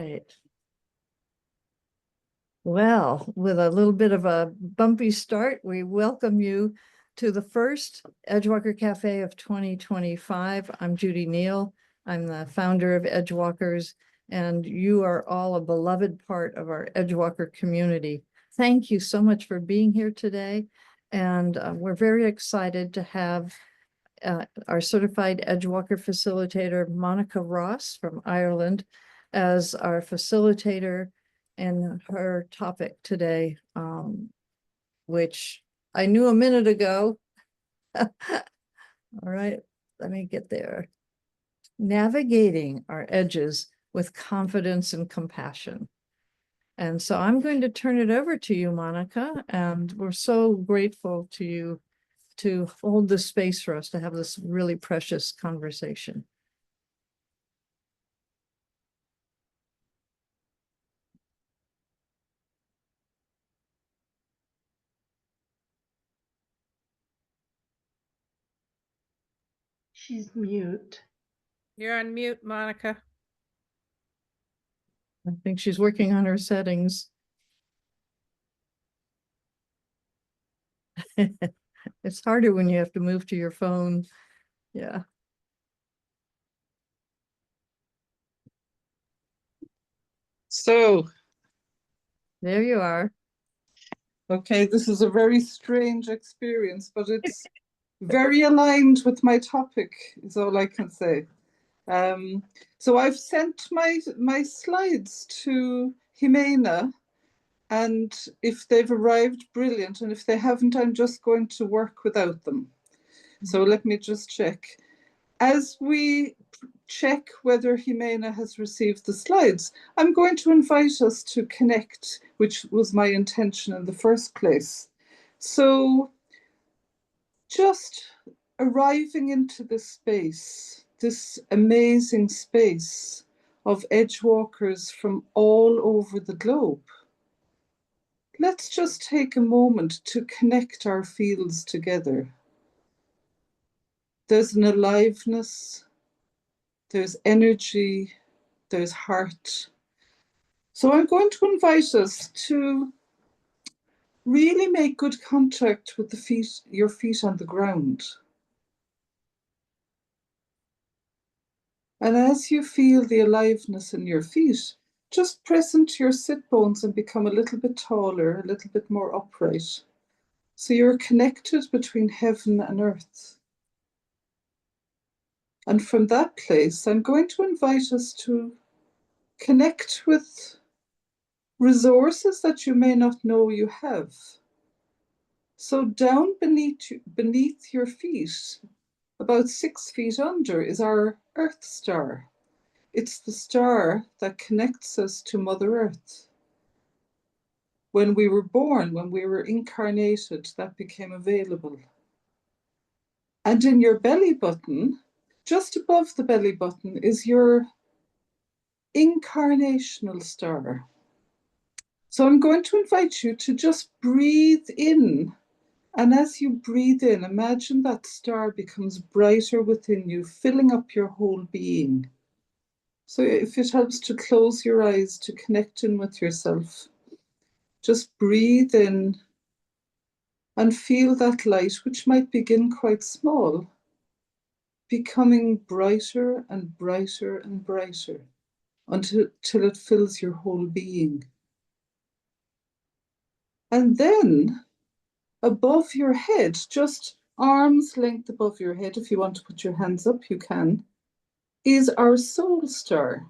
Right. Well, with a little bit of a bumpy start, we welcome you to the first Edgewalker Cafe of 2025. I'm Judi Neal. I'm the founder of Edgewalkers, and you are all a beloved part of our Edgewalker community. Thank you so much for being here today. And we're very excited to have our certified Edgewalker facilitator, Monica Ross from Ireland, as our facilitator in her topic today, which I knew a minute ago. All right, let me get there. Navigating our edges with confidence and compassion. And so I'm going to turn it over to you, Monica, and we're so grateful to you to hold the space for us to have this really precious conversation. She's mute. You're on mute, Monica. I think she's working on her settings. It's harder when you have to move to your phone. Yeah. So, there you are. Okay, this is a very strange experience, but it's very aligned with my topic, is all I can say. So I've sent my slides to Jimena, and if they've arrived, brilliant. And if they haven't, I'm just going to work without them. So let me just check. As we check whether Jimena has received the slides, I'm going to invite us to connect, which was my intention in the first place. So just arriving into this space, this amazing space of Edgewalkers from all over the globe, let's just take a moment to connect our fields together. There's an aliveness, there's energy, there's heart. So I'm going to invite us to really make good contact with the feet, your feet on the ground. And as you feel the aliveness in your feet, just press into your sit bones and become a little bit taller, a little bit more upright. So you're connected between heaven and earth. And from that place, I'm going to invite us to connect with resources that you may not know you have. So down beneath your feet, about 6 feet under, is our Earth Star. It's the star that connects us to Mother Earth. When we were born, when we were incarnated, that became available. And in your belly button, just above the belly button, is your incarnational star. So I'm going to invite you to just breathe in. And as you breathe in, imagine that star becomes brighter within you, filling up your whole being. So if it helps to close your eyes to connect in with yourself, just breathe in and feel that light, which might begin quite small, becoming brighter and brighter and brighter until it fills your whole being. And then above your head, just arm's length above your head, if you want to put your hands up, you can, is our soul star,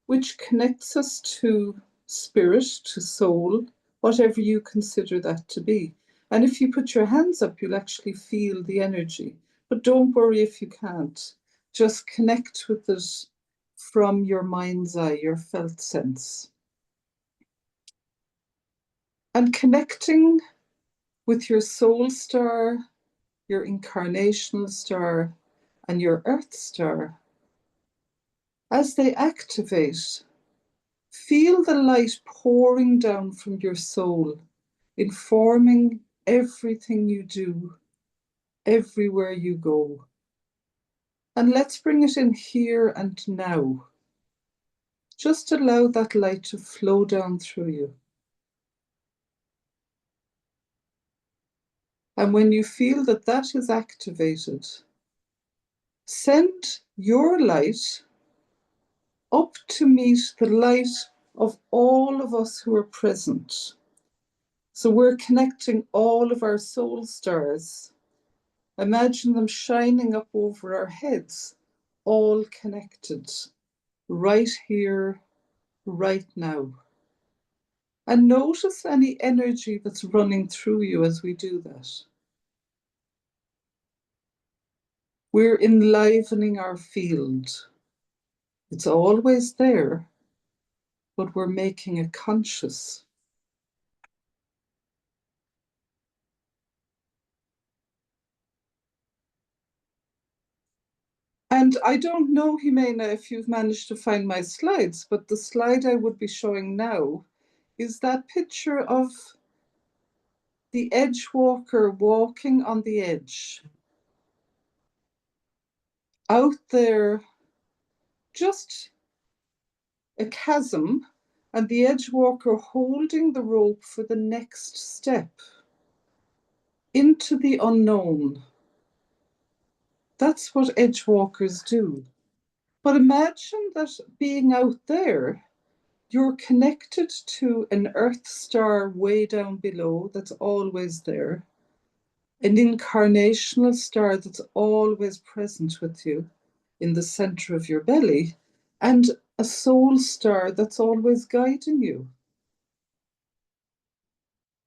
which connects us to spirit, to soul, whatever you consider that to be. And if you put your hands up, you'll actually feel the energy. But don't worry if you can't. Just connect with it from your mind's eye, your felt sense. And connecting with your soul star, your incarnational star, and your earth star, as they activate, feel the light pouring down from your soul, informing everything you do, everywhere you go. And let's bring it in here and now. Just allow that light to flow down through you. And when you feel that that is activated, send your light up to meet the light of all of us who are present. So we're connecting all of our soul stars. Imagine them shining up over our heads, all connected, right here, right now. And notice any energy that's running through you as we do that. We're enlivening our field. It's always there, but we're making it conscious. And I don't know, Jimena, if you've managed to find my slides, but the slide I would be showing now is that picture of the Edgewalker walking on the edge. Out there, just a chasm, and the Edgewalker holding the rope for the next step into the unknown. That's what Edgewalkers do. But imagine that being out there, you're connected to an Earth star way down below that's always there, an incarnational star that's always present with you in the center of your belly, and a soul star that's always guiding you.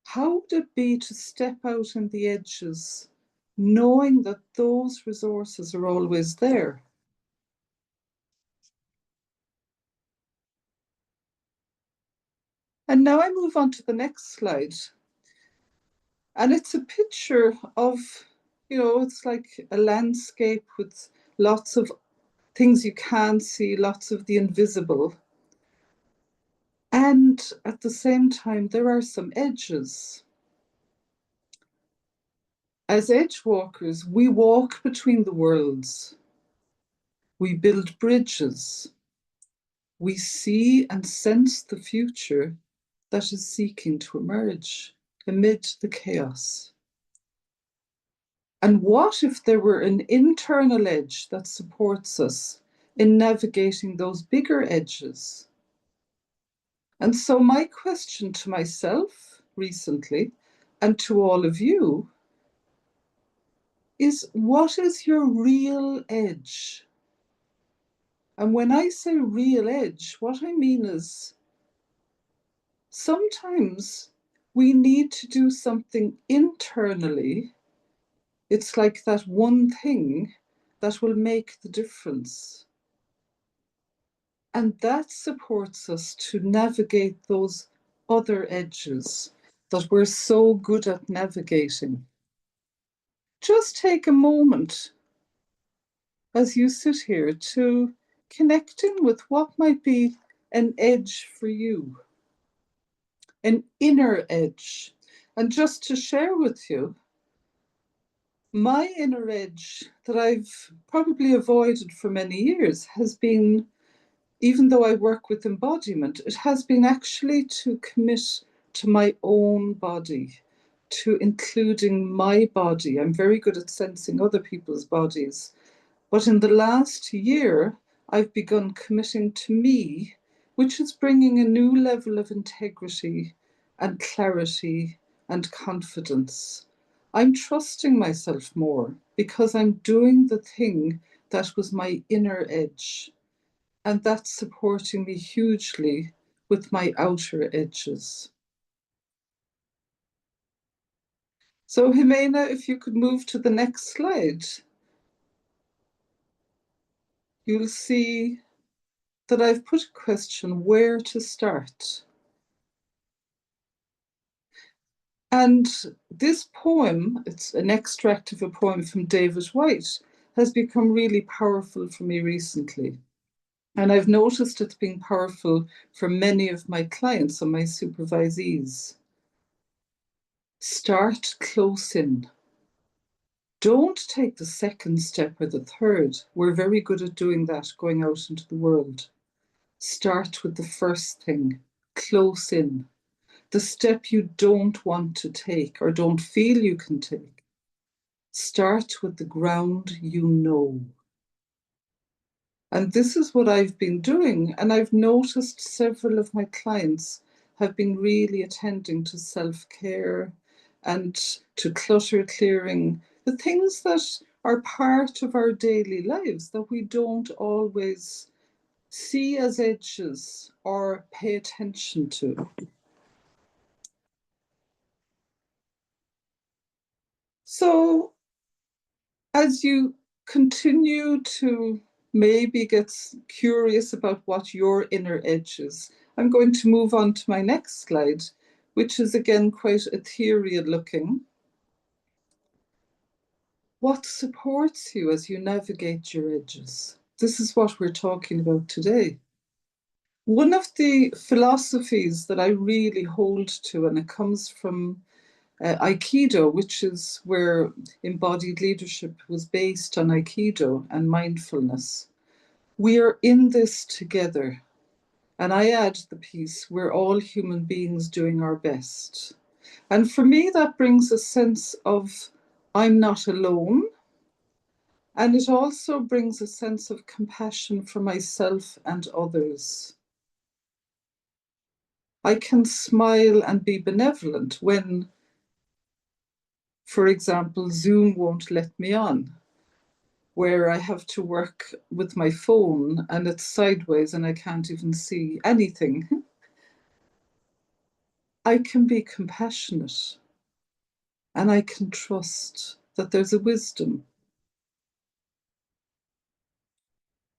How would it be to step out in the edges, knowing that those resources are always there? And now I move on to the next slide. And it's a picture of, it's like a landscape with lots of things you can't see, lots of the invisible. And at the same time, there are some edges. As edge walkers, we walk between the worlds. We build bridges. We see and sense the future that is seeking to emerge amid the chaos. And what if there were an internal edge that supports us in navigating those bigger edges? And so my question to myself recently and to all of you is, what is your real edge? And when I say real edge, what I mean is sometimes we need to do something internally. It's like that one thing that will make the difference. And that supports us to navigate those other edges that we're so good at navigating. Just take a moment as you sit here to connect in with what might be an edge for you, an inner edge. And just to share with you, my inner edge that I've probably avoided for many years has been, even though I work with embodiment, it has been actually to commit to my own body, to including my body. I'm very good at sensing other people's bodies. But in the last year, I've begun committing to me, which is bringing a new level of integrity and clarity and confidence. I'm trusting myself more because I'm doing the thing that was my inner edge. And that's supporting me hugely with my outer edges. So Jimena, if you could move to the next slide, you'll see that I've put a question, where to start? And this poem, it's an extract of a poem from David White, has become really powerful for me recently. And I've noticed it's been powerful for many of my clients and my supervisees. Start close in. Don't take the second step or the third. We're very good at doing that, going out into the world. Start with the first thing, close in, the step you don't want to take or don't feel you can take. Start with the ground you know. And this is what I've been doing. And I've noticed several of my clients have been really attending to self-care and to clutter clearing, the things that are part of our daily lives that we don't always see as edges or pay attention to. So as you continue to maybe get curious about what your inner edge is, I'm going to move on to my next slide, which is again quite ethereal looking. What supports you as you navigate your edges? This is what we're talking about today. One of the philosophies that I really hold to, and it comes from Aikido, which is where embodied leadership was based on Aikido and mindfulness. We are in this together. And I add the piece, we're all human beings doing our best. And for me, that brings a sense of I'm not alone. And it also brings a sense of compassion for myself and others. I can smile and be benevolent when, for example, Zoom won't let me on, where I have to work with my phone and it's sideways and I can't even see anything. I can be compassionate and I can trust that there's a wisdom.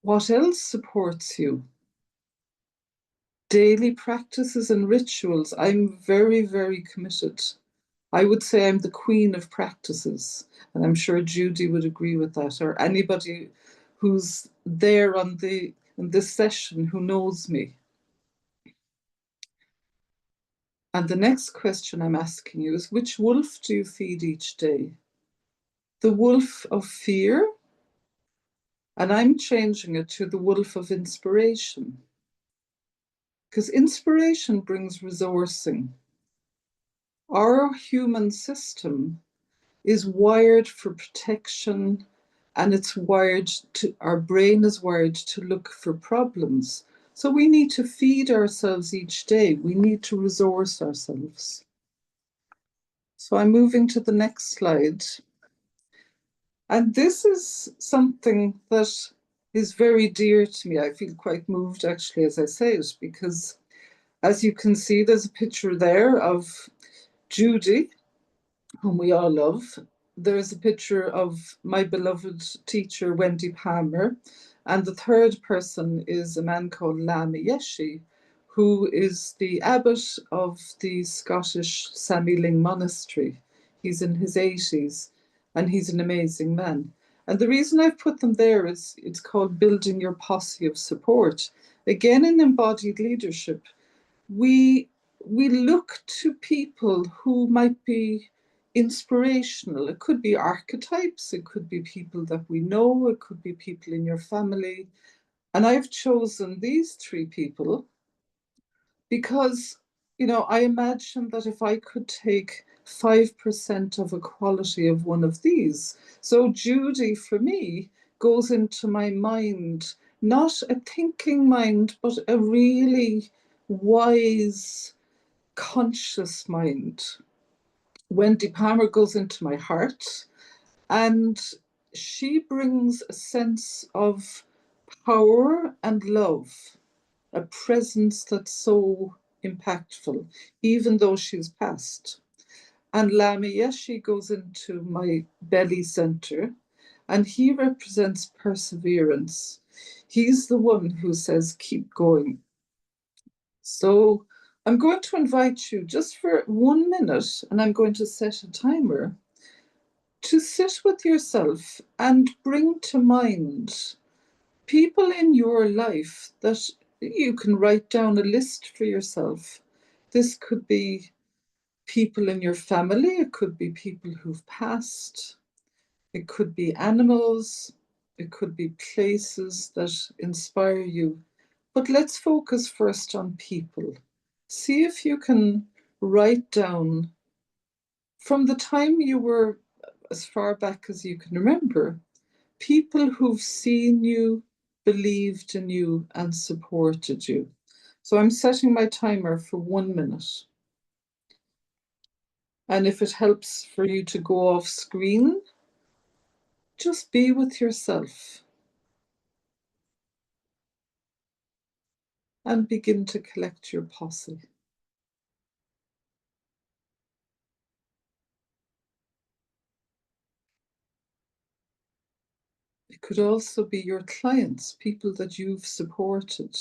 What else supports you? Daily practices and rituals. I'm very, very committed. I would say I'm the queen of practices, and I'm sure Judy would agree with that, or anybody who's there in this session who knows me. And the next question I'm asking you is, which wolf do you feed each day? The wolf of fear? And I'm changing it to the wolf of inspiration. Because inspiration brings resourcing. Our human system is wired for protection, and it's wired to, our brain is wired to look for problems. So we need to feed ourselves each day. We need to resource ourselves. So I'm moving to the next slide. And this is something that is very dear to me. I feel quite moved actually as I say it, because as you can see, there's a picture there of Judy, whom we all love. There's a picture of my beloved teacher, Wendy Palmer. And the third person is a man called Lama Yeshe, who is the abbot of the Scottish Samiling Monastery. He's in his 80s and he's an amazing man. And the reason I've put them there is it's called building your posse of support. Again, in embodied leadership, we look to people who might be inspirational. It could be archetypes, it could be people that we know, it could be people in your family. And I've chosen these three people because, you know, I imagine that if I could take 5% of a quality of one of these. So Judy, for me, goes into my mind, not a thinking mind, but a really wise, conscious mind. Wendy Palmer goes into my heart, and she brings a sense of power and love, a presence that's so impactful, even though she's passed. And Lama Yeshe goes into my belly center, and he represents perseverance. He's the one who says, keep going. So I'm going to invite you just for 1 minute, and I'm going to set a timer, to sit with yourself and bring to mind people in your life that you can write down a list for yourself. This could be people in your family, it could be people who've passed, it could be animals, it could be places that inspire you. But let's focus first on people. See if you can write down from the time you were, as far back as you can remember, people who've seen you, believed in you, and supported you. So I'm setting my timer for 1 minute. And if it helps for you to go off screen, just be with yourself and begin to collect your posse. It could also be your clients, people that you've supported,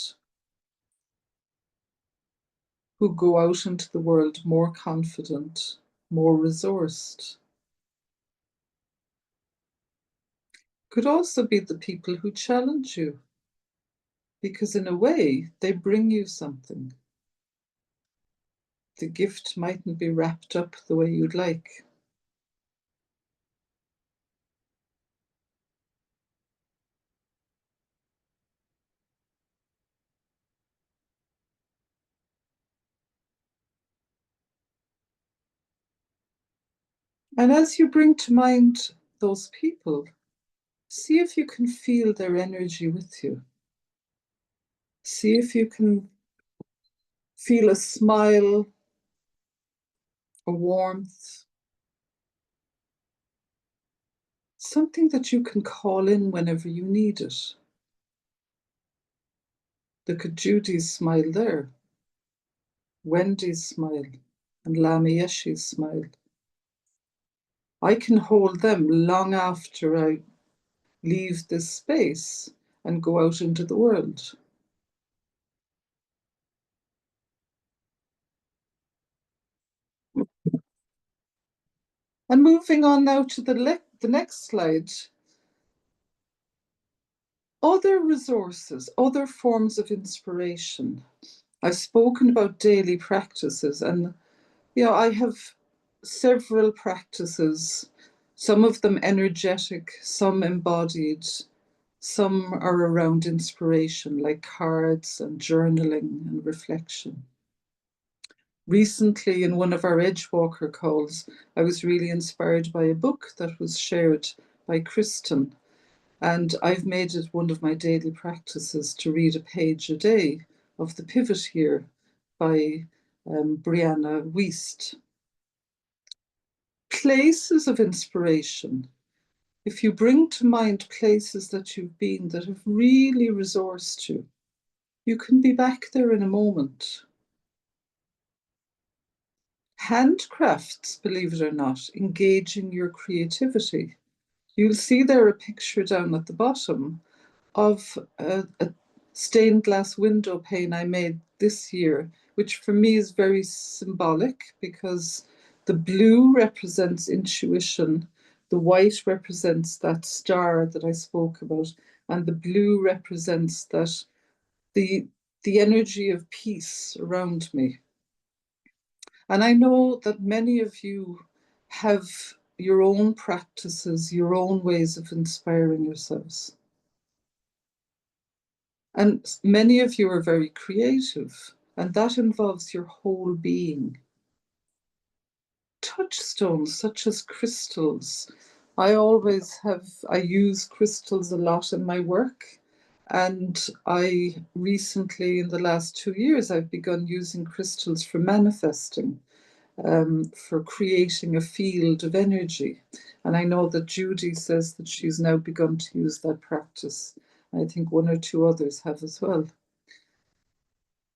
who go out into the world more confident, more resourced. Could also be the people who challenge you, because in a way, they bring you something. The gift mightn't be wrapped up the way you'd like. And as you bring to mind those people, see if you can feel their energy with you. See if you can feel a smile, a warmth, something that you can call in whenever you need it. Look at Judy's smile there, Wendy's smile, and Lamiyeshi's smile. I can hold them long after I leave this space and go out into the world. And moving on now to the next slide. Other resources, other forms of inspiration. I've spoken about daily practices, and I have several practices, some of them energetic, some embodied, some are around inspiration, like cards and journaling and reflection. Recently, in one of our Edgewalker calls, I was really inspired by a book that was shared by Kristen. And I've made it one of my daily practices to read a page a day of The Pivot Here by Brianna Wiest. Places of inspiration. If you bring to mind places that you've been that have really resourced you, you can be back there in a moment. Handcrafts, believe it or not, engaging your creativity. You'll see there a picture down at the bottom of a stained glass window pane I made this year, which for me is very symbolic because the blue represents intuition, the white represents that star that I spoke about, and the blue represents that the energy of peace around me. And I know that many of you have your own practices, your own ways of inspiring yourselves. And many of you are very creative, and that involves your whole being. Touchstones, such as crystals. I use crystals a lot in my work. And I recently, in the last 2 years, I've begun using crystals for manifesting, for creating a field of energy. And I know that Judi says that she's now begun to use that practice. I think 1 or 2 others have as well.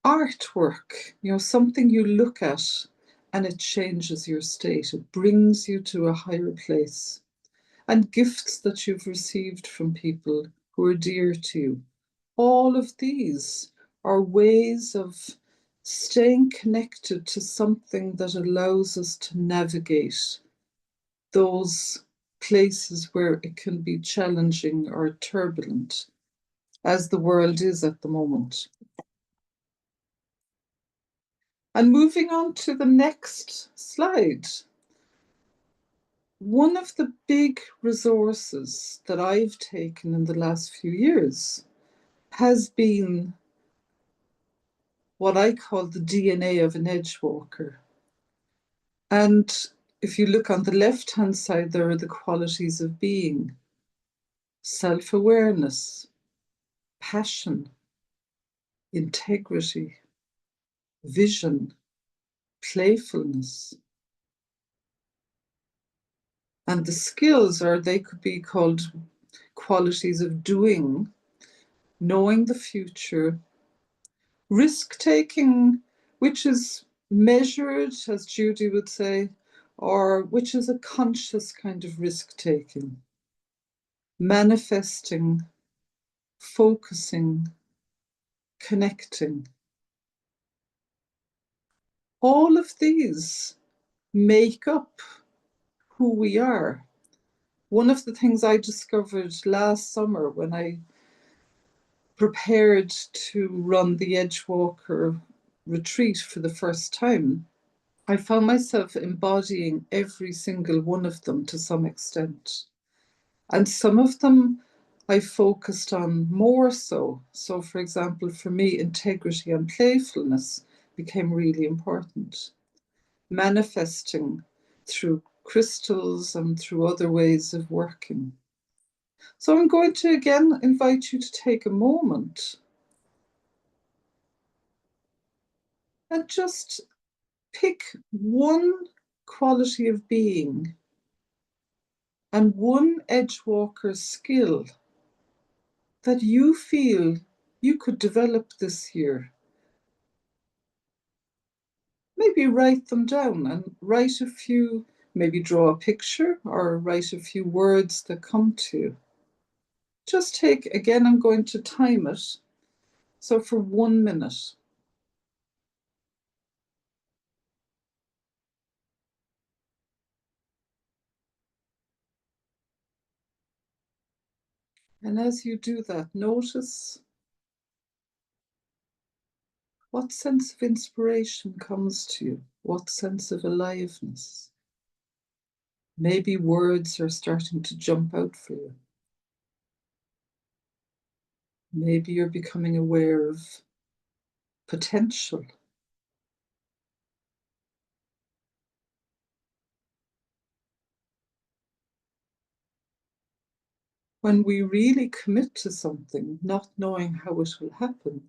Artwork, something you look at and it changes your state. It brings you to a higher place. And gifts that you've received from people who are dear to you. All of these are ways of staying connected to something that allows us to navigate those places where it can be challenging or turbulent, as the world is at the moment. And moving on to the next slide. One of the big resources that I've taken in the last few years has been what I call the DNA of an Edgewalker. And if you look on the left-hand side, there are the qualities of being: self-awareness, passion, integrity, vision, playfulness. And the skills, or they could be called qualities of doing, knowing the future, risk-taking, which is measured, as Judi would say, or which is a conscious kind of risk-taking, manifesting, focusing, connecting. All of these make up who we are. One of the things I discovered last summer when I prepared to run the Edgewalker retreat for the first time, I found myself embodying every single one of them to some extent. And some of them I focused on more so. So, for example, for me, integrity and playfulness became really important. Manifesting through crystals and through other ways of working. So I'm going to again invite you to take a moment and just pick one quality of being and one Edgewalker skill that you feel you could develop this year. Maybe write them down and write a few, maybe draw a picture or write a few words that come to you. Just take, again, I'm going to time it. So for 1 minute. And as you do that, notice what sense of inspiration comes to you, what sense of aliveness. Maybe words are starting to jump out for you. Maybe you're becoming aware of potential. When we really commit to something, not knowing how it will happen,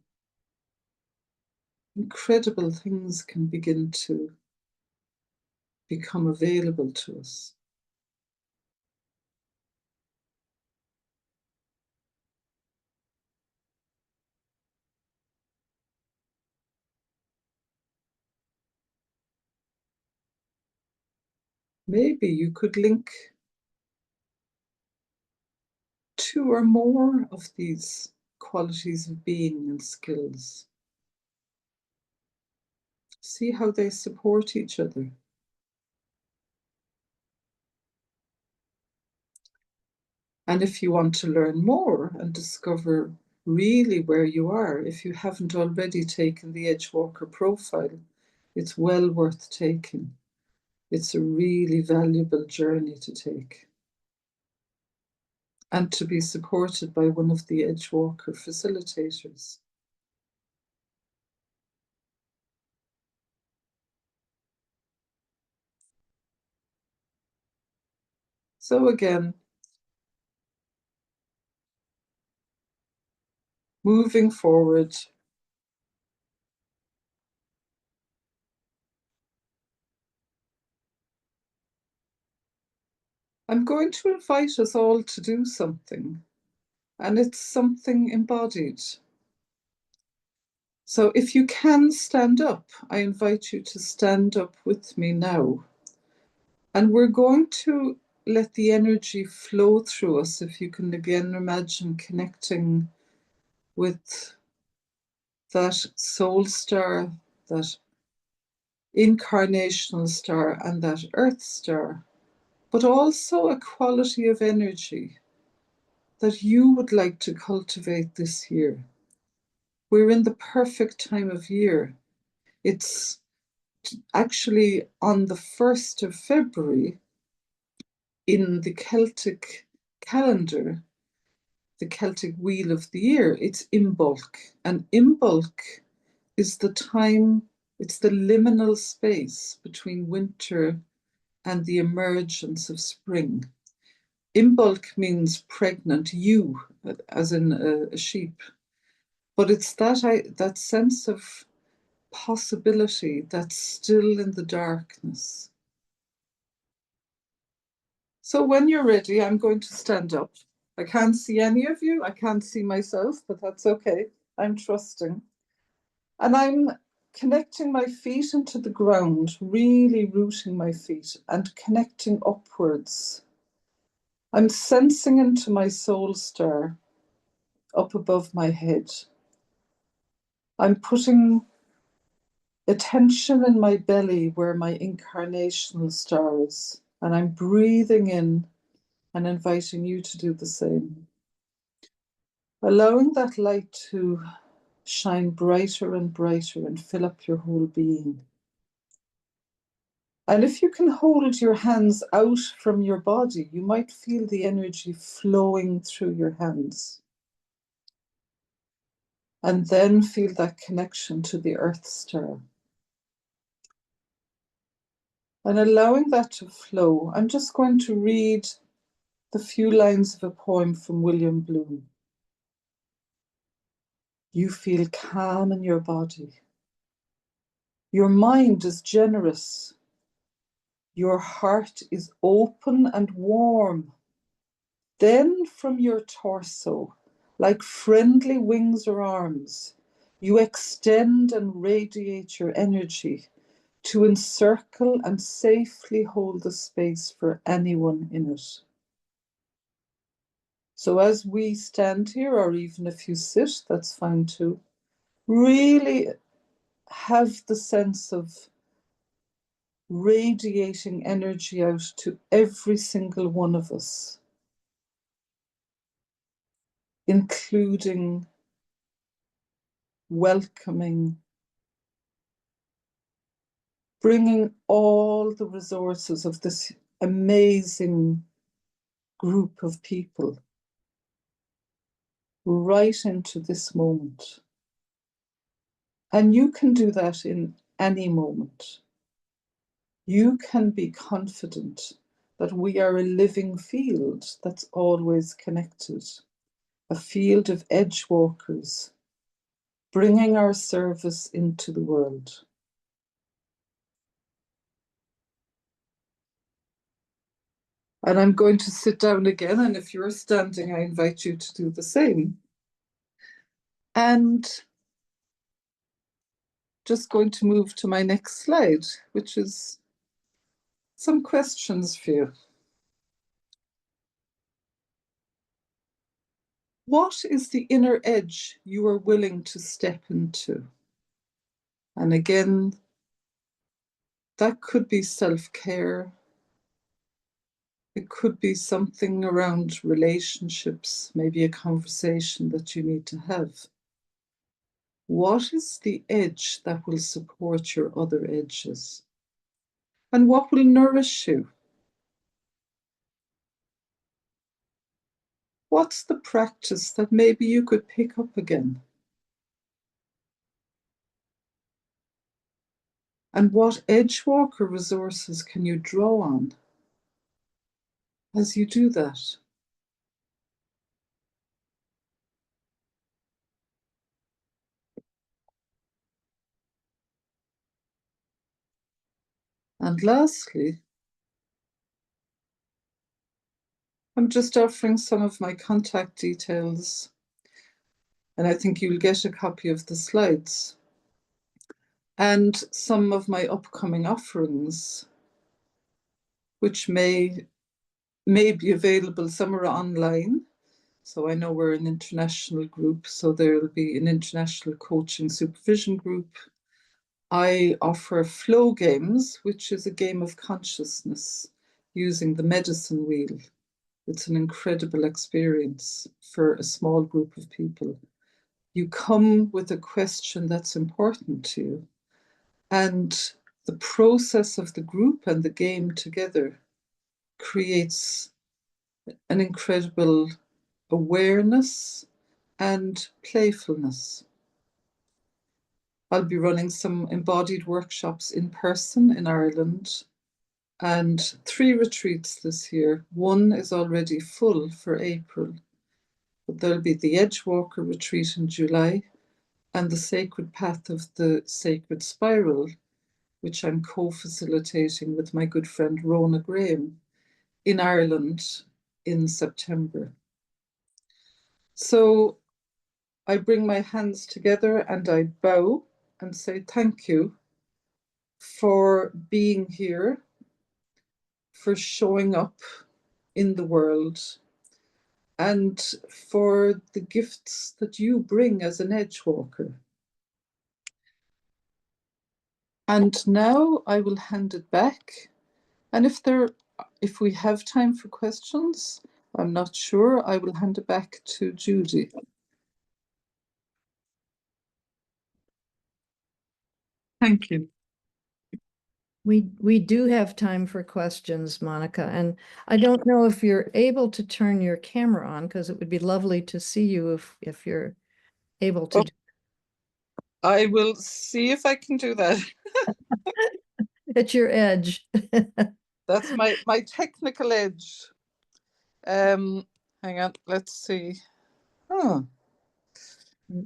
incredible things can begin to become available to us. Maybe you could link 2 or more of these qualities of being and skills. See how they support each other. And if you want to learn more and discover really where you are, if you haven't already taken the Edgewalker Profile, it's well worth taking. It's a really valuable journey to take. And to be supported by one of the Edgewalker facilitators. So again, moving forward, I'm going to invite us all to do something, and it's something embodied. So if you can stand up, I invite you to stand up with me now. And we're going to let the energy flow through us. If you can again imagine connecting with that soul star, that incarnational star, and that earth star, but also a quality of energy that you would like to cultivate this year. We're in the perfect time of year. It's actually on the 1st of February in the Celtic calendar, the Celtic wheel of the year, it's Imbolc. And Imbolc is the time, it's the liminal space between winter and the emergence of spring. Imbolc means pregnant, ewe, as in a sheep. But it's that sense of possibility that's still in the darkness. So when you're ready, I'm going to stand up. I can't see any of you. I can't see myself, but that's okay. I'm trusting. And I'm connecting my feet into the ground, really rooting my feet and connecting upwards. I'm sensing into my soul star up above my head. I'm putting attention in my belly where my incarnational star is. And I'm breathing in and inviting you to do the same. Allowing that light to shine brighter and brighter and fill up your whole being. And if you can hold your hands out from your body, you might feel the energy flowing through your hands. And then feel that connection to the earth star. And allowing that to flow, I'm just going to read the few lines of a poem from William Bloom. You feel calm in your body. Your mind is generous. Your heart is open and warm. Then from your torso, like friendly wings or arms, you extend and radiate your energy to encircle and safely hold the space for anyone in it. So as we stand here, or even if you sit, that's fine too, really have the sense of radiating energy out to every single one of us, including welcoming, bringing all the resources of this amazing group of people right into this moment. And you can do that in any moment. You can be confident that we are a living field that's always connected, a field of edgewalkers, bringing our service into the world. And I'm going to sit down again, and if you're standing, I invite you to do the same. And just going to move to my next slide, which is some questions for you. What is the inner edge you are willing to step into? And again, that could be self-care. It could be something around relationships, maybe a conversation that you need to have. What is the edge that will support your other edges? And what will nourish you? What's the practice that maybe you could pick up again? And what Edgewalker resources can you draw on as you do that? And lastly, I'm just offering some of my contact details, and I think you'll get a copy of the slides, and some of my upcoming offerings, which may be available. Some are online. So I know we're an international group, so there will be an international coaching supervision group. I offer flow games, which is a game of consciousness using the medicine wheel. It's an incredible experience for a small group of people. You come with a question that's important to you, and the process of the group and the game together creates an incredible awareness and playfulness. I'll be running some embodied workshops in person in Ireland and 3 retreats this year. One is already full for April, but there'll be the Edgewalker retreat in July and the Sacred Path of the Sacred Spiral, which I'm co-facilitating with my good friend Rona Graham in Ireland in September. So I bring my hands together and I bow and say thank you for being here, for showing up in the world, and for the gifts that you bring as an Edgewalker. And now I will hand it back. And if we have time for questions, I'm not sure, I will hand it back to Judi. Thank you. We do have time for questions, Monica, and I don't know if you're able to turn your camera on, because it would be lovely to see you if you're able to. I will see if I can do that. At your edge. That's my technical edge. Hang on, let's see. Oh,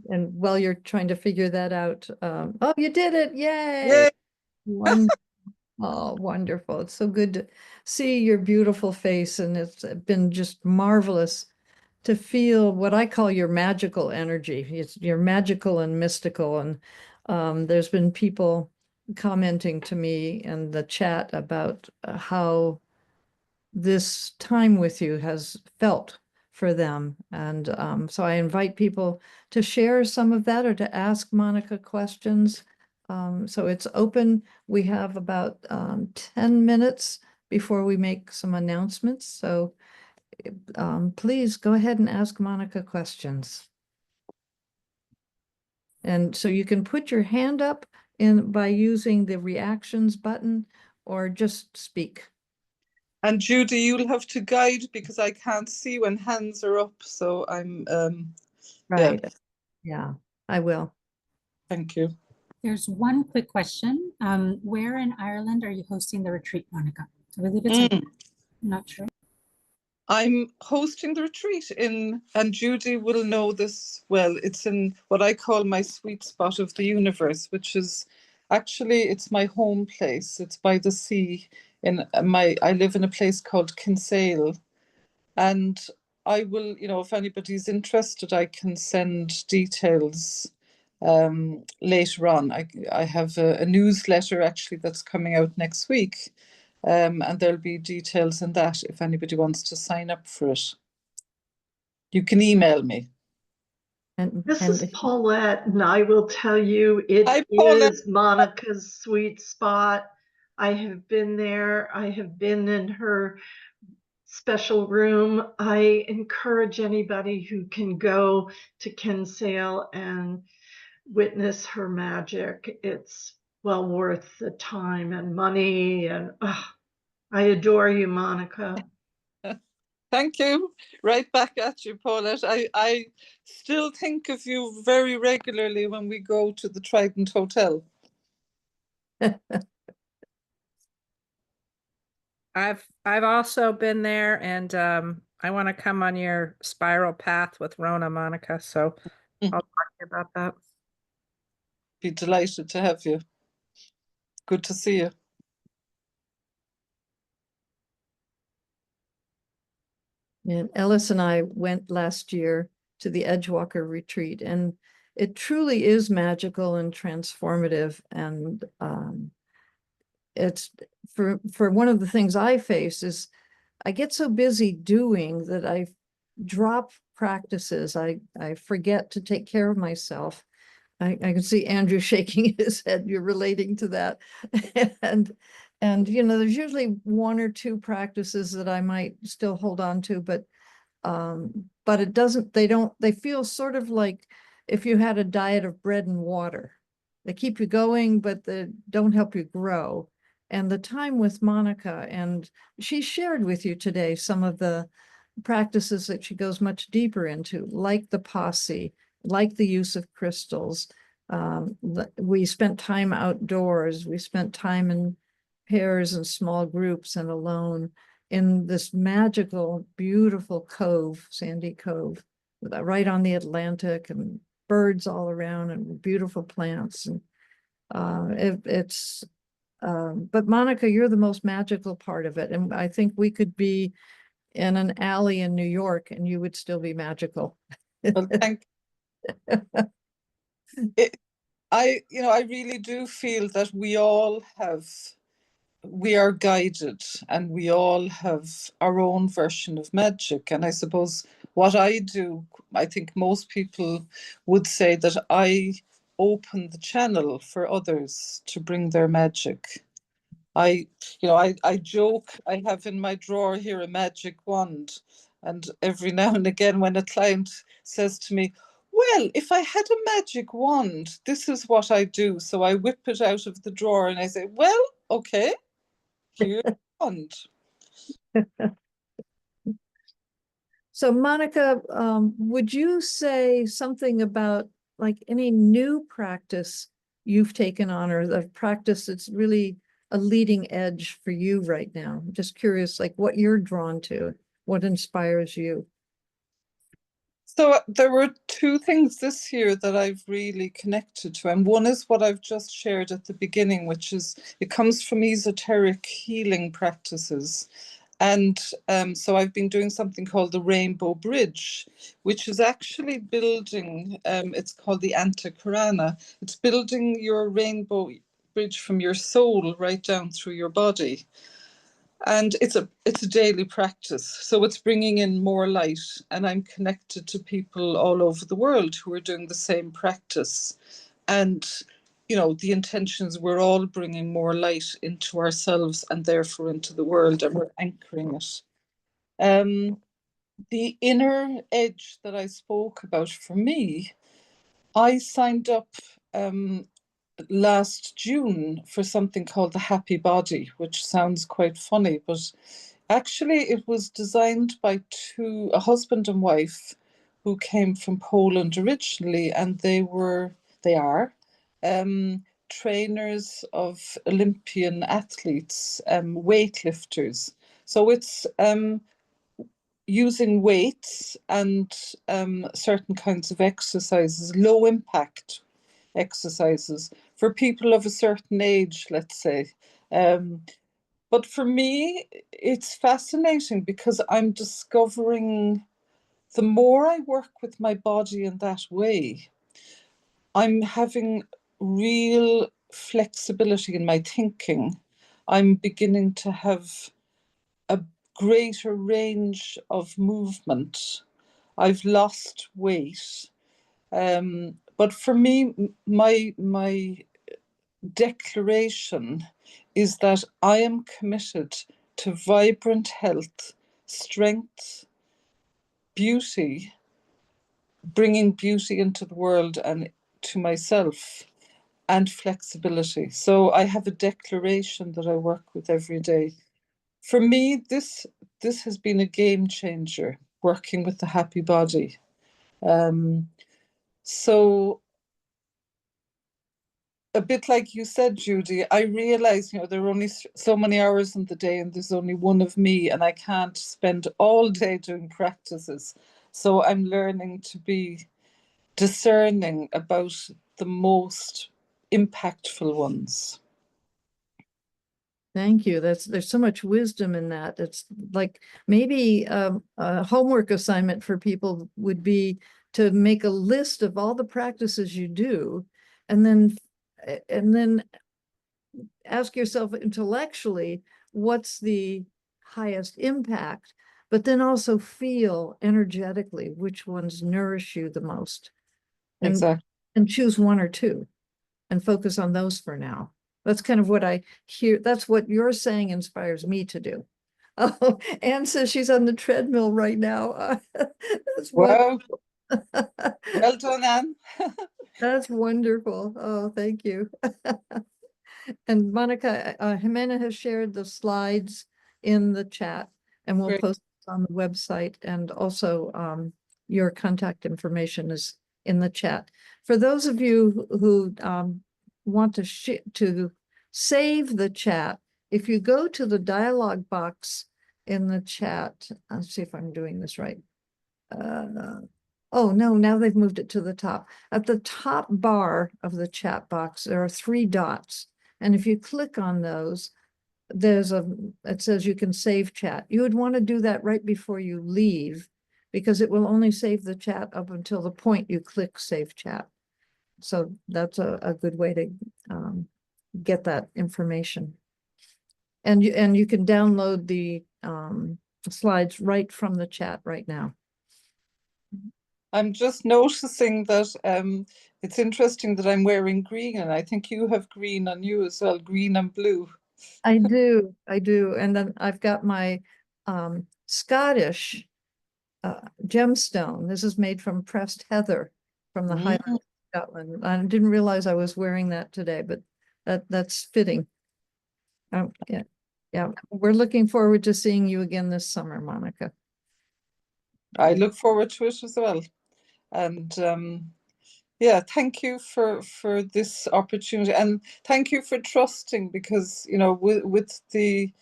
And while you're trying to figure that out, oh, you did it! Yay! yay! Oh, wonderful. It's so good to see your beautiful face, and it's been just marvelous to feel what I call your magical energy. You're magical and mystical, and there's been people commenting to me in the chat about how this time with you has felt for them. And so I invite people to share some of that or to ask Monica questions. So it's open. We have about 10 minutes before we make some announcements. So please go ahead and ask Monica questions. And so you can put your hand up by using the reactions button or just speak. And Judi, you'll have to guide because I can't see when hands are up. So I'm, Right. Yeah, I will. Thank you. There's one quick question. Where in Ireland are you hosting the retreat, Monica? I believe it's in, I'm not sure. I'm hosting the retreat and Judi will know this well. It's in what I call my sweet spot of the universe, which is actually, it's my home place. It's by the sea. I live in a place called Kinsale. And I will, if anybody's interested, I can send details later on. I have a newsletter actually that's coming out next week. And there'll be details in that if anybody wants to sign up for it. You can email me. This is Paulette, and I will tell you, it is Monica's sweet spot. I have been there. I have been in her special room. I encourage anybody who can go to Kinsale and witness her magic. It's well worth the time and money, and I adore you, Monica. Thank you. Right back at you, Paulette. I still think of you very regularly when we go to the Trident Hotel. I've also been there, and I want to come on your spiral path with Rona, Monica. So I'll talk to you about that. Be delighted to have you. Good to see you. And Ellis and I went last year to the Edgewalker retreat, and it truly is magical and transformative. And it's for one of the things I face is I get so busy doing that I drop practices. I forget to take care of myself. I can see Andrew shaking his head. You're relating to that. And there's usually 1 or 2 practices that I might still hold on to, but it doesn't, they feel sort of like if you had a diet of bread and water. They keep you going, but they don't help you grow. And the time with Monica, and she shared with you today some of the practices that she goes much deeper into, like the posse, like the use of crystals, We spent time outdoors. We spent time in pairs and small groups and alone in this magical, beautiful cove, Sandy Cove, right on the Atlantic, and birds all around and beautiful plants. And but Monica, you're the most magical part of it. And I think we could be in an alley in New York and you would still be magical. Well, thank it, I really do feel that we are guided, and we all have our own version of magic. And I suppose what I do, I think most people would say that I open the channel for others to bring their magic. I joke, I have in my drawer here a magic wand. And every now and again, when a client says to me, well, if I had a magic wand, this is what I do. So I whip it out of the drawer and I say, well, okay, here's the wand. So Monica, would you say something about like any new practice you've taken on, or the practice that's really a leading edge for you right now? I'm just curious, like what you're drawn to, what inspires you? So there were two things this year that I've really connected to. And one is what I've just shared at the beginning, which is it comes from esoteric healing practices. And so I've been doing something called the Rainbow Bridge, which is actually building, it's called the Antakarana. It's building your rainbow bridge from your soul right down through your body. And it's a daily practice. So it's bringing in more light. And I'm connected to people all over the world who are doing the same practice. And the intentions, we're all bringing more light into ourselves and therefore into the world, and we're anchoring it. The inner edge that I spoke about, for me, I signed up last June for something called the Happy Body, which sounds quite funny, but actually it was designed by a husband and wife who came from Poland originally, and they are trainers of Olympian athletes, weightlifters. So it's using weights and certain kinds of exercises, low impact exercises for people of a certain age, let's say. But for me, it's fascinating because I'm discovering the more I work with my body in that way, I'm having real flexibility in my thinking. I'm beginning to have a greater range of movement. I've lost weight. But for me, my declaration is that I am committed to vibrant health, strength, beauty, bringing beauty into the world and to myself, and flexibility. So I have a declaration that I work with every day. For me, this has been a game changer, working with the Happy Body. So a bit like you said, Judi, I realize, there are only so many hours in the day and there's only one of me, and I can't spend all day doing practices. So I'm learning to be discerning about the most impactful ones. Thank you. There's so much wisdom in that. It's like maybe a homework assignment for people would be to make a list of all the practices you do, and then ask yourself intellectually, what's the highest impact, but then also feel energetically which ones nourish you the most. Exactly. And choose one or two and focus on those for now. That's kind of what I hear. That's what you're saying inspires me to do. Oh, Anne says she's on the treadmill right now. That's well done, Anne. That's wonderful. Oh, thank you. And Monica, Jimena has shared the slides in the chat, and we'll Great. post on the website. And also your contact information is in the chat. For those of you who want to save the chat, if you go to the dialog box in the chat, let's see if I'm doing this right. Oh no, now they've moved it to the top. At the top bar of the chat box, there are 3 dots. And if you click on those, it says you can save chat. You would want to do that right before you leave, because it will only save the chat up until the point you click save chat. So that's a good way to get that information. And you can download the slides right from the chat right now. I'm just noticing that it's interesting that I'm wearing green, and I think you have green on you as well, green and blue. I do. And then I've got my Scottish gemstone. This is made from pressed heather from the Highlands of Scotland. I didn't realize I was wearing that today, but that's fitting. Yeah. We're looking forward to seeing you again this summer, Monica. I look forward to it as well. And yeah, thank you for this opportunity, and thank you for trusting, because with the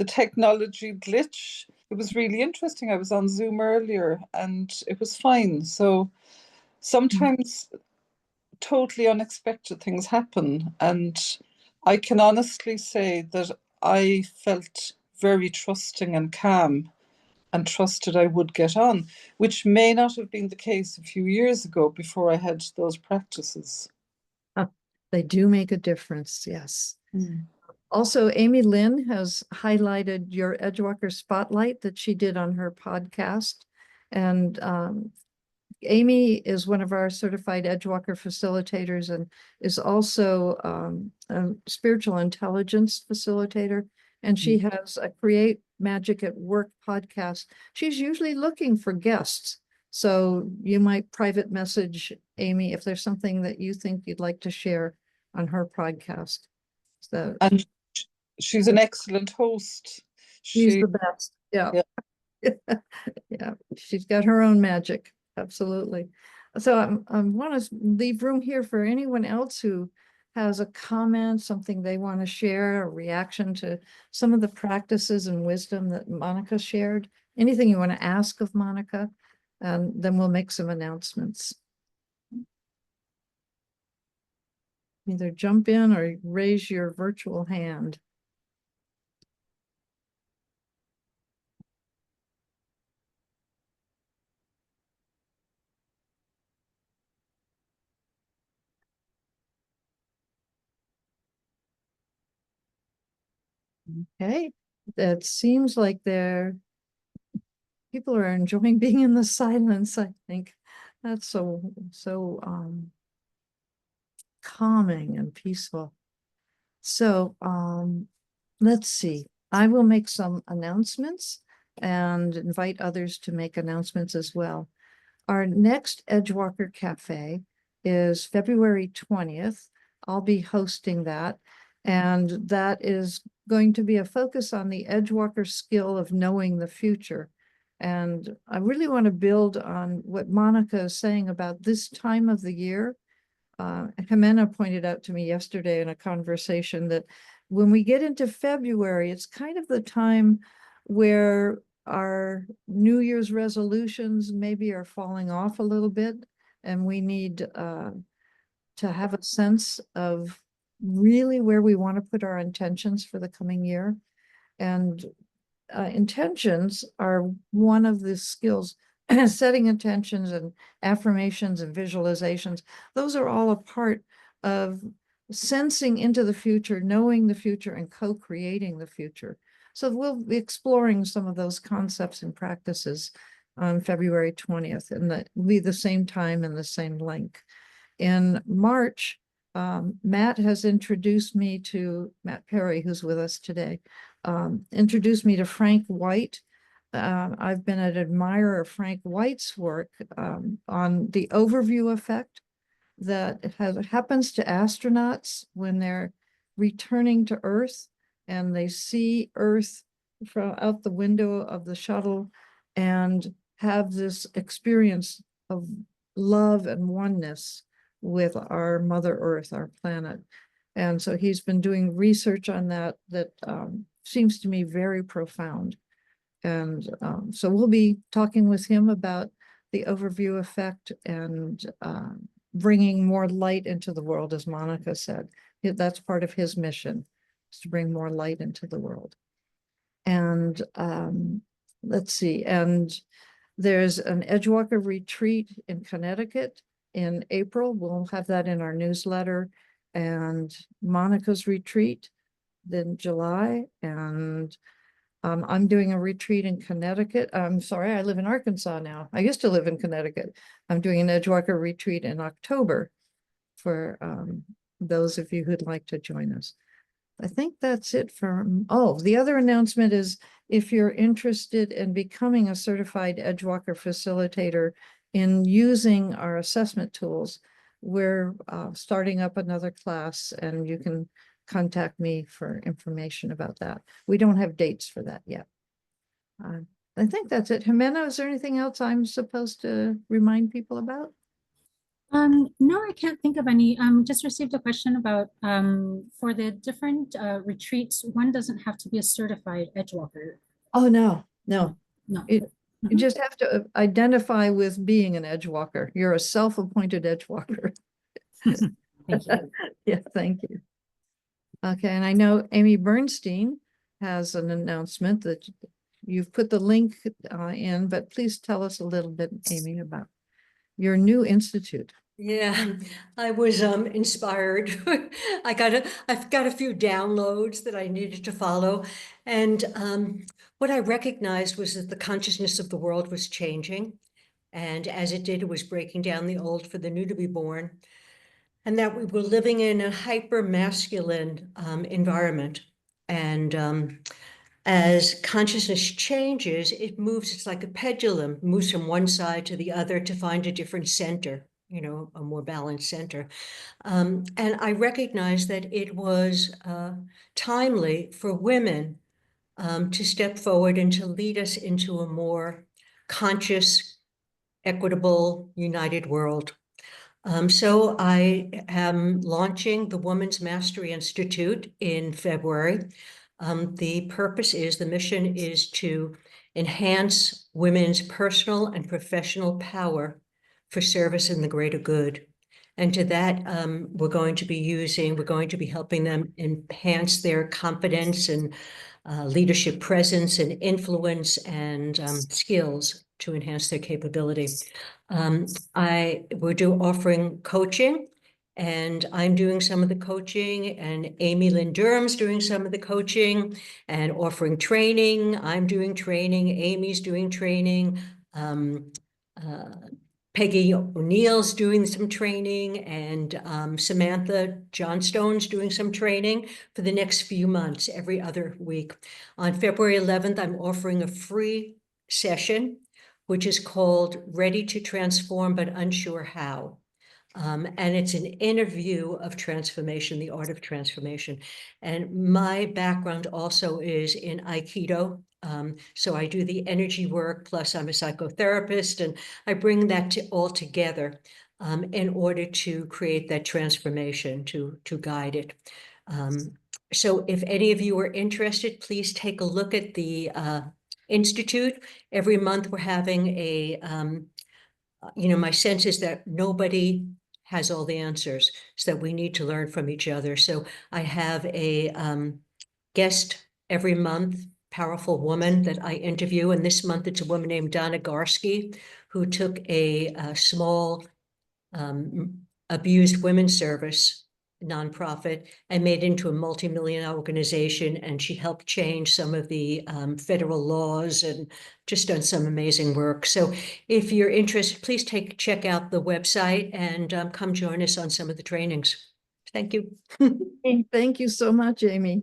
technology glitch, it was really interesting. I was on Zoom earlier and it was fine. So sometimes totally unexpected things happen, and I can honestly say that I felt very trusting and calm and trusted I would get on, which may not have been the case a few years ago before I had those practices. They do make a difference, yes. Also, Amy Lynn has highlighted your Edgewalker Spotlight that she did on her podcast. And Amy is one of our certified Edgewalker facilitators and is also a spiritual intelligence facilitator. And she has a Create Magic at Work podcast. She's usually looking for guests. So you might private message Amy if there's something that you think you'd like to share on her podcast. So, and she's an excellent host. She's the best. Yeah. Yeah, she's got her own magic. Absolutely. So I want to leave room here for anyone else who has a comment, something they want to share, a reaction to some of the practices and wisdom that Monica shared. Anything you want to ask of Monica, and then we'll make some announcements. Either jump in or raise your virtual hand. Okay, that seems like people are enjoying being in the silence, I think. That's so calming and peaceful. So let's see. I will make some announcements and invite others to make announcements as well. Our next Edgewalker Cafe is February 20th. I'll be hosting that. And that is going to be a focus on the Edgewalker skill of knowing the future. And I really want to build on what Monica is saying about this time of the year. Jimena pointed out to me yesterday in a conversation that when we get into February, it's kind of the time where our New Year's resolutions maybe are falling off a little bit, and we need to have a sense of really where we want to put our intentions for the coming year. And intentions are one of the skills. Setting intentions and affirmations and visualizations, those are all a part of sensing into the future, knowing the future, and co-creating the future. So we'll be exploring some of those concepts and practices on February 20th, and that will be the same time and the same link. In March, Matt has introduced me to, Matt Perry, who's with us today, introduced me to Frank White. I've been an admirer of Frank White's work on the overview effect that happens to astronauts when they're returning to Earth and they see Earth from out the window of the shuttle and have this experience of love and oneness with our Mother Earth, our planet. And so he's been doing research on that seems to me very profound. And so we'll be talking with him about the overview effect and bringing more light into the world, as Monica said. That's part of his mission, is to bring more light into the world. And let's see, and there's an Edgewalker retreat in Connecticut in April. We'll have that in our newsletter. And Monica's retreat in July. And I'm doing a retreat in Connecticut. I'm sorry, I live in Arkansas now. I used to live in Connecticut. I'm doing an Edgewalker retreat in October for those of you who'd like to join us. I think that's it from, oh, the other announcement is if you're interested in becoming a certified Edgewalker facilitator in using our assessment tools, we're starting up another class, and you can contact me for information about that. We don't have dates for that yet. I think that's it. Jimena, is there anything else I'm supposed to remind people about? No, I can't think of any. Just received a question about for the different retreats, one doesn't have to be a certified Edgewalker. Oh, no. You Mhm. just have to identify with being an Edgewalker. You're a self-appointed Edgewalker. Thank you. Yeah, thank you. Okay, and I know Amy Bernstein has an announcement that you've put the link in, but please tell us a little bit, Amy, about your new institute. Yeah, I was inspired. I've got a few downloads that I needed to follow. And what I recognized was that the consciousness of the world was changing. And as it did, it was breaking down the old for the new to be born. And that we were living in a hyper masculine environment. And as consciousness changes, it moves, it's like a pendulum, moves from one side to the other to find a different center, you know, a more balanced center. And I recognized that it was timely for women to step forward and to lead us into a more conscious, equitable, united world. So I am launching the Women's Mastery Institute in February. The purpose is, the mission is to enhance women's personal and professional power for service in the greater good. And to that, we're going to be helping them enhance their confidence and leadership presence and influence and skills to enhance their capability. We're offering coaching, and I'm doing some of the coaching, and Amy Lynn Durham's doing some of the coaching and offering training. I'm doing training, Amy's doing training. Peggy O'Neill's doing some training, and Samantha Johnstone's doing some training for the next few months, every other week. On February 11th, I'm offering a free session, which is called Ready to Transform But Unsure How. And it's an interview of transformation, the art of transformation. And my background also is in Aikido. So I do the energy work, plus I'm a psychotherapist, and I bring that all together in order to create that transformation, to guide it. So if any of you are interested, please take a look at the Institute. Every month we're having a, my sense is that nobody has all the answers, so that we need to learn from each other. So I have a guest every month, powerful woman that I interview. And this month it's a woman named Donna Garsky, who took a small abused women's service nonprofit and made it into a multi-million organization. And she helped change some of the federal laws and just done some amazing work. So if you're interested, please check out the website and come join us on some of the trainings. Thank you. Thank you so much, Amy.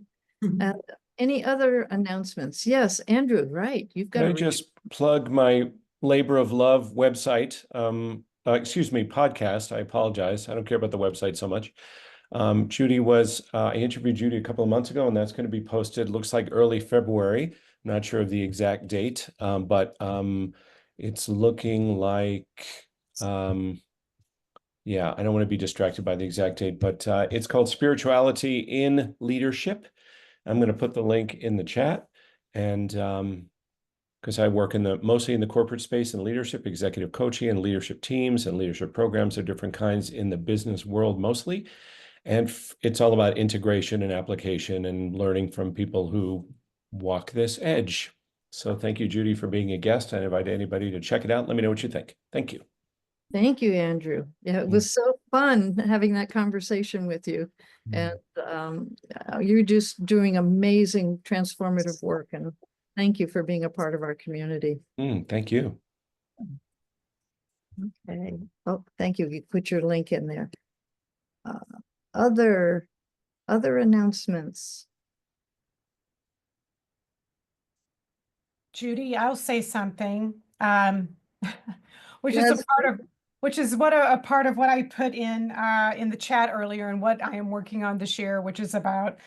Any other announcements? Yes, Andrew, right. You've got Can I just plug my Labor of Love website? Podcast. I apologize. I don't care about the website so much. I interviewed Judi a couple of months ago, and that's going to be posted, looks like early February. I'm not sure of the exact date, but it's looking like Yeah, I don't want to be distracted by the exact date, but it's called Spirituality in Leadership. I'm going to put the link in the chat, and because I work mostly in the corporate space and leadership, executive coaching and leadership teams and leadership programs of different kinds in the business world mostly. And it's all about integration and application and learning from people who walk this edge. So thank you, Judi, for being a guest. I invite anybody to check it out. Let me know what you think. Thank you. Thank you, Andrew. Yeah, it was so fun having that conversation with you. And you're just doing amazing transformative work. And thank you for being a part of our community. Thank you. Okay. Oh, thank you. You put your link in there. Other announcements. Judi, I'll say something, which is Yes. a part of what I put in the chat earlier, and what I am working on this year, which is about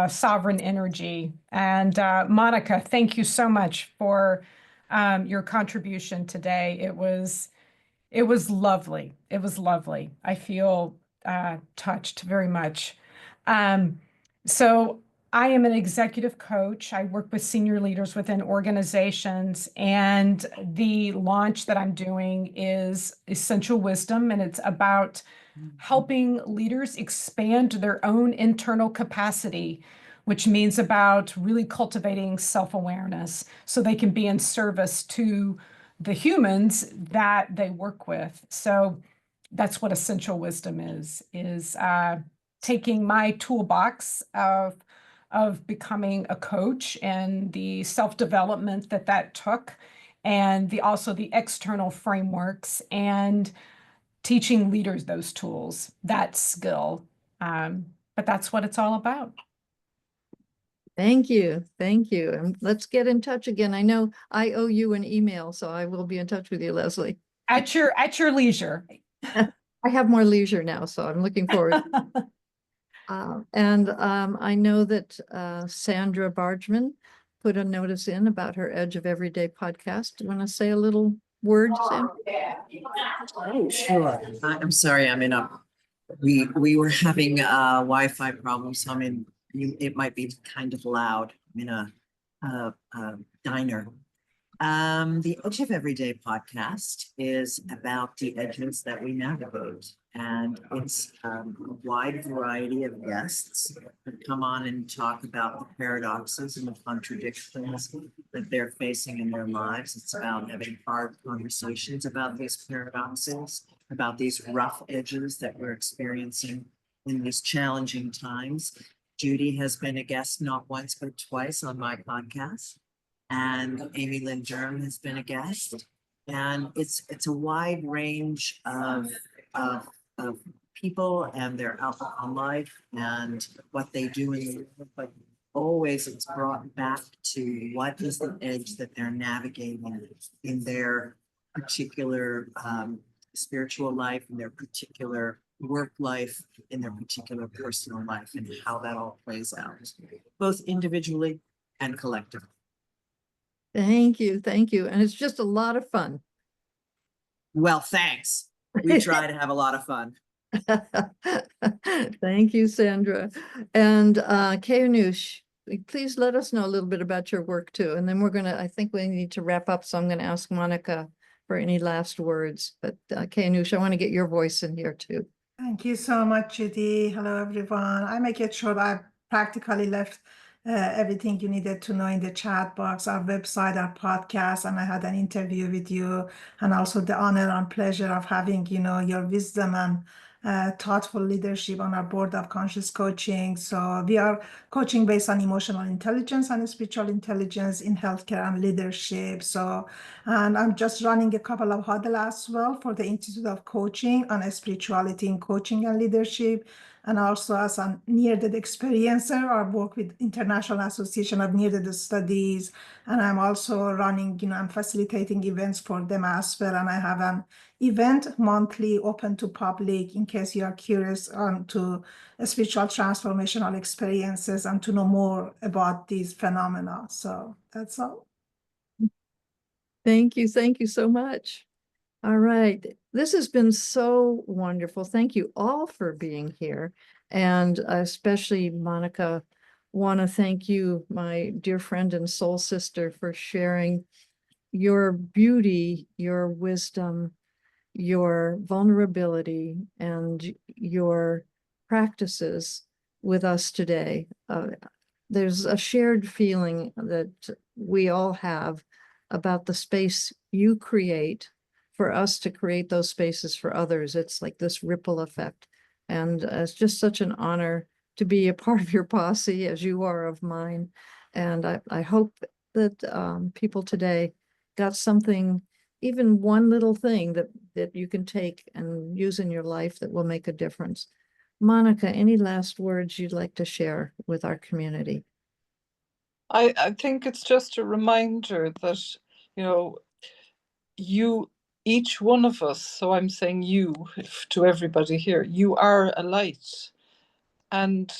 sovereign energy. And Monica, thank you so much for your contribution today. It was lovely. It was lovely. I feel touched very much. So I am an executive coach. I work with senior leaders within organizations, and the launch that I'm doing is Essential Wisdom, and it's about helping leaders expand their own internal capacity, which means about really cultivating self-awareness so they can be in service to the humans that they work with. So that's what Essential Wisdom is taking my toolbox of becoming a coach and the self-development that took, and also the external frameworks, and teaching leaders those tools, that skill. But that's what it's all about. Thank you. Thank you. And let's get in touch again. I know I owe you an email, so I will be in touch with you, Leslie. At your leisure. I have more leisure now, so I'm looking forward. I know that Sandra Bargman put a notice in about her Edge of Everyday podcast. Do you want to say a little word, Sandra? Oh, sure. I'm sorry, I'm in we were having Wi-Fi problems, so it might be kind of loud. I'm in a diner. The Edge of Everyday podcast is about the edges that we navigate, and it's a wide variety of guests that come on and talk about the paradoxes and the contradictions that they're facing in their lives. It's about having hard conversations about these paradoxes, about these rough edges that we're experiencing in these challenging times. Judi has been a guest not once but twice on my podcast, and Amy Lynn Durham has been a guest. And it's a wide range of people and their outlook on life and what they do in the world, but always it's brought back to what is the edge that they're navigating in their particular spiritual life, in their particular work life, in their particular personal life, and how that all plays out, both individually and collectively. Thank you. Thank you. And it's just a lot of fun. Well, thanks. We try to have a lot of fun. Thank you, Sandra. And Keunush, please let us know a little bit about your work too. And then I think we need to wrap up. So I'm going to ask Monica for any last words. But Keunush, I want to get your voice in here too. Thank you so much, Judi. Hello, everyone. I make it short. I practically left everything you needed to know in the chat box, our website, our podcast, and I had an interview with you, and also the honor and pleasure of having, your wisdom and thoughtful leadership on our board of conscious coaching. So we are coaching based on emotional intelligence and spiritual intelligence in healthcare and leadership. And I'm just running a couple of huddle as well for the Institute of Coaching on spirituality in coaching and leadership. And also as a near-death experiencer, I work with International Association of Near-Death Studies. And I'm also running, I'm facilitating events for them as well. And I have an event monthly open to public in case you are curious to spiritual transformational experiences and to know more about these phenomena. So that's all. Thank you. Thank you so much. All right. This has been so wonderful. Thank you all for being here. And especially Monica, want to thank you, my dear friend and soul sister, for sharing your beauty, your wisdom, your vulnerability, and your practices with us today. There's a shared feeling that we all have about the space you create for us to create those spaces for others. It's like this ripple effect. And it's just such an honor to be a part of your posse as you are of mine. And I hope that people today got something, even one little thing that you can take and use in your life that will make a difference. Monica, any last words you'd like to share with our community? I think it's just a reminder that, each one of us, so I'm saying you to everybody here, you are a light. And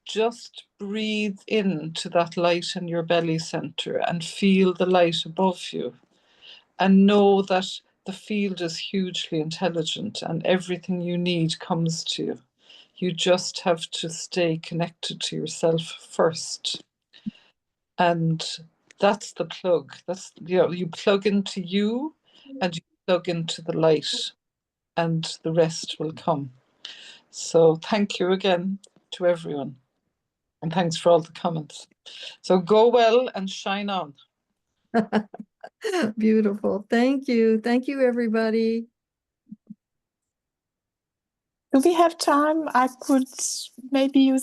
just breathe into that light in your belly center and feel the light above you. And know that the field is hugely intelligent and everything you need comes to you. You just have to stay connected to yourself first. And that's the plug. That's, you plug into you and you plug into the light and the rest will come. So thank you again to everyone. And thanks for all the comments. So go well and shine on. Beautiful. Thank you. Thank you, everybody. Do we have time? I could maybe use